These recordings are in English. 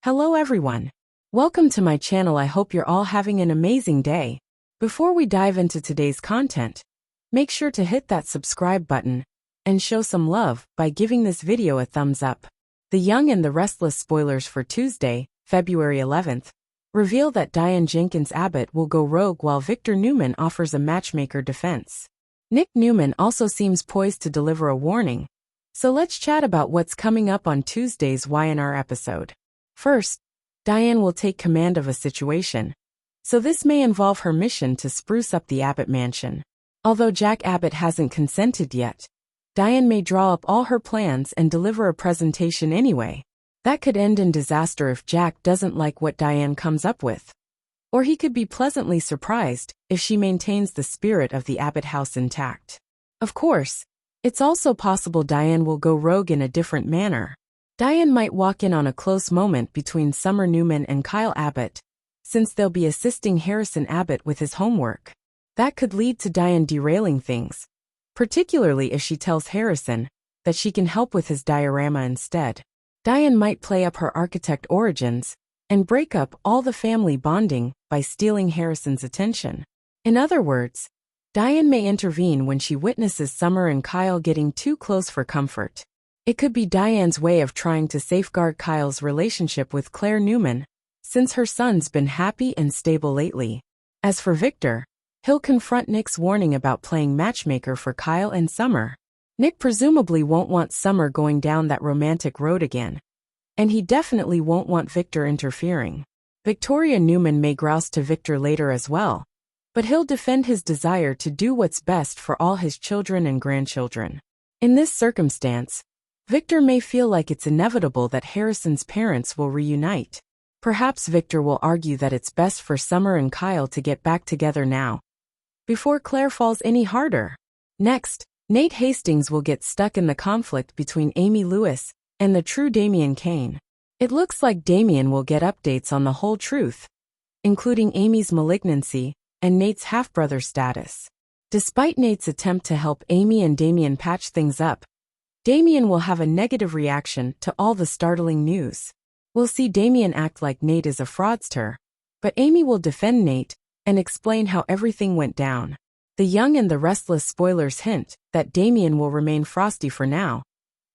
Hello everyone. Welcome to my channel. I hope you're all having an amazing day. Before we dive into today's content, make sure to hit that subscribe button and show some love by giving this video a thumbs up. The Young and the Restless spoilers for Tuesday, February 11th, reveal that Diane Jenkins Abbott will go rogue while Victor Newman offers a matchmaker defense. Nick Newman also seems poised to deliver a warning. So let's chat about what's coming up on Tuesday's Y&R episode. First, Diane will take command of a situation, so this may involve her mission to spruce up the Abbott mansion. Although Jack Abbott hasn't consented yet, Diane may draw up all her plans and deliver a presentation anyway. That could end in disaster if Jack doesn't like what Diane comes up with. Or he could be pleasantly surprised if she maintains the spirit of the Abbott house intact. Of course, it's also possible Diane will go rogue in a different manner. Diane might walk in on a close moment between Summer Newman and Kyle Abbott, since they'll be assisting Harrison Abbott with his homework. That could lead to Diane derailing things, particularly if she tells Harrison that she can help with his diorama instead. Diane might play up her architect origins and break up all the family bonding by stealing Harrison's attention. In other words, Diane may intervene when she witnesses Summer and Kyle getting too close for comfort. It could be Diane's way of trying to safeguard Kyle's relationship with Claire Newman, since her son's been happy and stable lately. As for Victor, he'll confront Nick's warning about playing matchmaker for Kyle and Summer. Nick presumably won't want Summer going down that romantic road again, and he definitely won't want Victor interfering. Victoria Newman may grouse to Victor later as well, but he'll defend his desire to do what's best for all his children and grandchildren. In this circumstance, Victor may feel like it's inevitable that Harrison's parents will reunite. Perhaps Victor will argue that it's best for Summer and Kyle to get back together now, before Claire falls any harder. Next, Nate Hastings will get stuck in the conflict between Amy Lewis and the true Damian Kane. It looks like Damian will get updates on the whole truth, including Amy's malignancy and Nate's half-brother status. Despite Nate's attempt to help Amy and Damian patch things up, Damian will have a negative reaction to all the startling news. We'll see Damian act like Nate is a fraudster, but Amy will defend Nate and explain how everything went down. The Young and the Restless spoilers hint that Damian will remain frosty for now,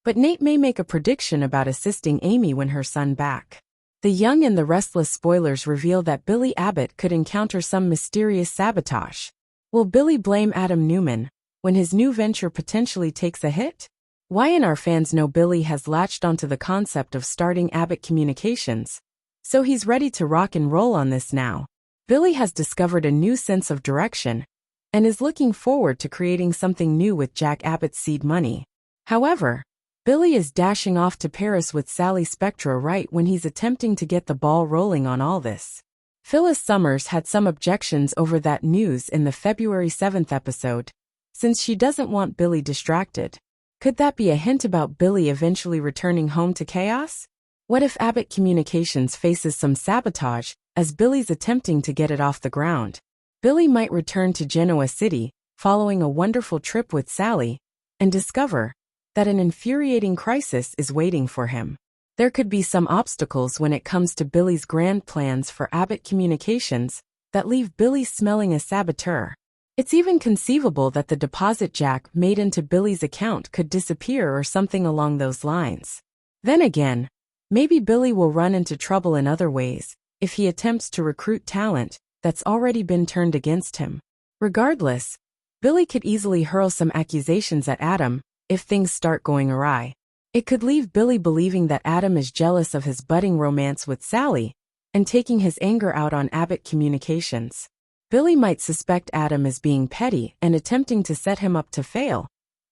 but Nate may make a prediction about assisting Amy when her son back. The Young and the Restless spoilers reveal that Billy Abbott could encounter some mysterious sabotage. Will Billy blame Adam Newman when his new venture potentially takes a hit? Y&R fans know Billy has latched onto the concept of starting Abbott Communications, so he's ready to rock and roll on this now. Billy has discovered a new sense of direction and is looking forward to creating something new with Jack Abbott's seed money. However, Billy is dashing off to Paris with Sally Spectra right when he's attempting to get the ball rolling on all this. Phyllis Summers had some objections over that news in the February 7th episode, since she doesn't want Billy distracted. Could that be a hint about Billy eventually returning home to chaos? What if Abbott Communications faces some sabotage as Billy's attempting to get it off the ground? Billy might return to Genoa City, following a wonderful trip with Sally, and discover that an infuriating crisis is waiting for him. There could be some obstacles when it comes to Billy's grand plans for Abbott Communications that leave Billy smelling a saboteur. It's even conceivable that the deposit Jack made into Billy's account could disappear or something along those lines. Then again, maybe Billy will run into trouble in other ways if he attempts to recruit talent that's already been turned against him. Regardless, Billy could easily hurl some accusations at Adam if things start going awry. It could leave Billy believing that Adam is jealous of his budding romance with Sally and taking his anger out on Abbott Communications. Billy might suspect Adam is being petty and attempting to set him up to fail,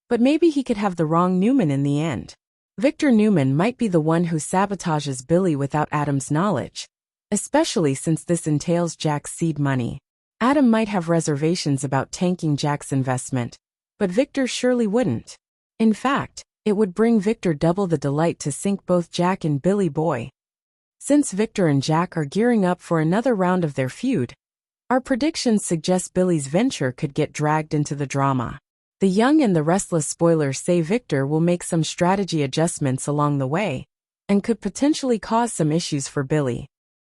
but maybe he could have the wrong Newman in the end. Victor Newman might be the one who sabotages Billy without Adam's knowledge, especially since this entails Jack's seed money. Adam might have reservations about tanking Jack's investment, but Victor surely wouldn't. In fact, it would bring Victor double the delight to sink both Jack and Billy Boy. Since Victor and Jack are gearing up for another round of their feud, our predictions suggest Billy's venture could get dragged into the drama. The Young and the Restless spoilers say Victor will make some strategy adjustments along the way, and could potentially cause some issues for Billy.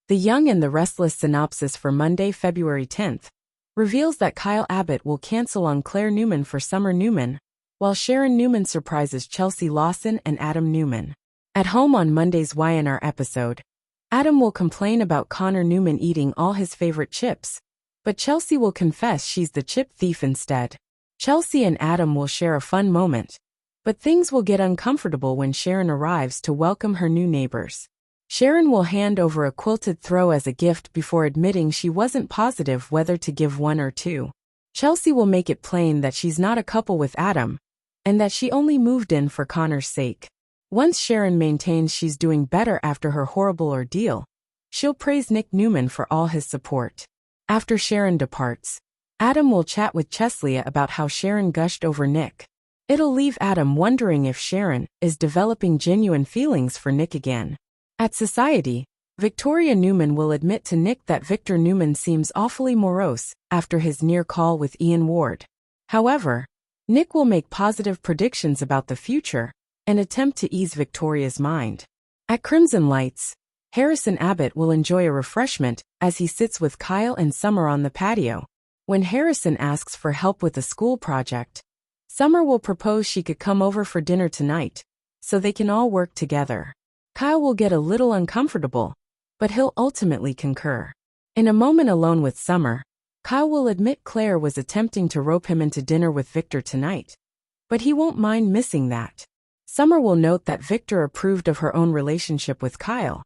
The Young and the Restless synopsis for Monday, February 10th, reveals that Kyle Abbott will cancel on Claire Newman for Summer Newman, while Sharon Newman surprises Chelsea Lawson and Adam Newman. At home on Monday's YNR episode, Adam will complain about Connor Newman eating all his favorite chips, but Chelsea will confess she's the chip thief instead. Chelsea and Adam will share a fun moment, but things will get uncomfortable when Sharon arrives to welcome her new neighbors. Sharon will hand over a quilted throw as a gift before admitting she wasn't positive whether to give one or two. Chelsea will make it plain that she's not a couple with Adam, and that she only moved in for Connor's sake. Once Sharon maintains she's doing better after her horrible ordeal, she'll praise Nick Newman for all his support. After Sharon departs, Adam will chat with Chesley about how Sharon gushed over Nick. It'll leave Adam wondering if Sharon is developing genuine feelings for Nick again. At Society, Victoria Newman will admit to Nick that Victor Newman seems awfully morose after his near call with Ian Ward. However, Nick will make positive predictions about the future and attempt to ease Victoria's mind. At Crimson Lights, Harrison Abbott will enjoy a refreshment as he sits with Kyle and Summer on the patio. When Harrison asks for help with a school project, Summer will propose she could come over for dinner tonight, so they can all work together. Kyle will get a little uncomfortable, but he'll ultimately concur. In a moment alone with Summer, Kyle will admit Claire was attempting to rope him into dinner with Victor tonight, but he won't mind missing that. Summer will note that Victor approved of her own relationship with Kyle,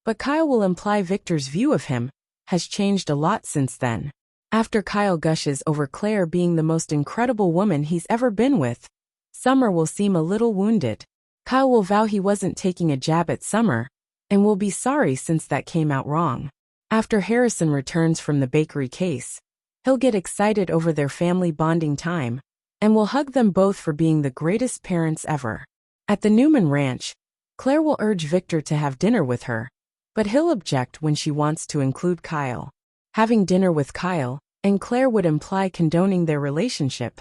but Kyle will imply Victor's view of him has changed a lot since then. After Kyle gushes over Claire being the most incredible woman he's ever been with, Summer will seem a little wounded. Kyle will vow he wasn't taking a jab at Summer, and will be sorry since that came out wrong. After Harrison returns from the bakery case, he'll get excited over their family bonding time, and will hug them both for being the greatest parents ever. At the Newman Ranch, Claire will urge Victor to have dinner with her, but he'll object when she wants to include Kyle. Having dinner with Kyle and Claire would imply condoning their relationship,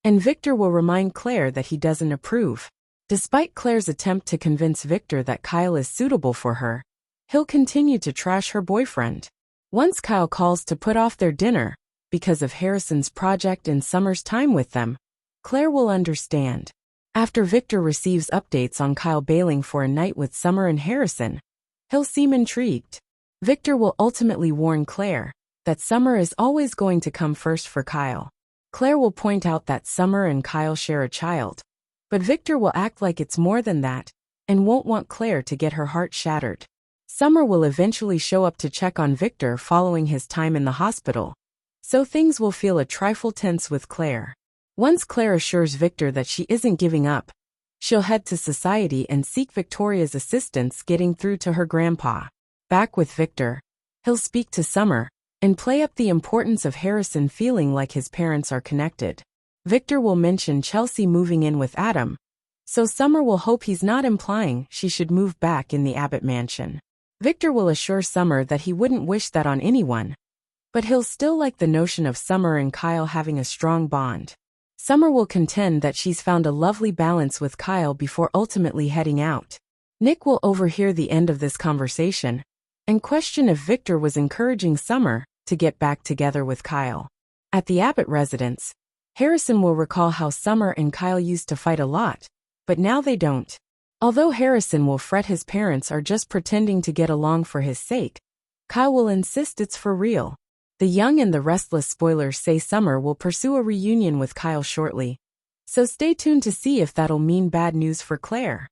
and Victor will remind Claire that he doesn't approve. Despite Claire's attempt to convince Victor that Kyle is suitable for her, he'll continue to trash her boyfriend. Once Kyle calls to put off their dinner because of Harrison's project and Summer's time with them, Claire will understand. After Victor receives updates on Kyle bailing for a night with Summer and Harrison, he'll seem intrigued. Victor will ultimately warn Claire that Summer is always going to come first for Kyle. Claire will point out that Summer and Kyle share a child, but Victor will act like it's more than that, and won't want Claire to get her heart shattered. Summer will eventually show up to check on Victor following his time in the hospital, so things will feel a trifle tense with Claire. Once Claire assures Victor that she isn't giving up, she'll head to Society and seek Victoria's assistance getting through to her grandpa. Back with Victor, he'll speak to Summer and play up the importance of Harrison feeling like his parents are connected. Victor will mention Chelsea moving in with Adam, so Summer will hope he's not implying she should move back in the Abbott mansion. Victor will assure Summer that he wouldn't wish that on anyone, but he'll still like the notion of Summer and Kyle having a strong bond. Summer will contend that she's found a lovely balance with Kyle before ultimately heading out. Nick will overhear the end of this conversation and question if Victor was encouraging Summer to get back together with Kyle. At the Abbott residence, Harrison will recall how Summer and Kyle used to fight a lot, but now they don't. Although Harrison will fret his parents are just pretending to get along for his sake, Kyle will insist it's for real. The Young and the Restless spoilers say Summer will pursue a reunion with Kyle shortly, so stay tuned to see if that'll mean bad news for Claire.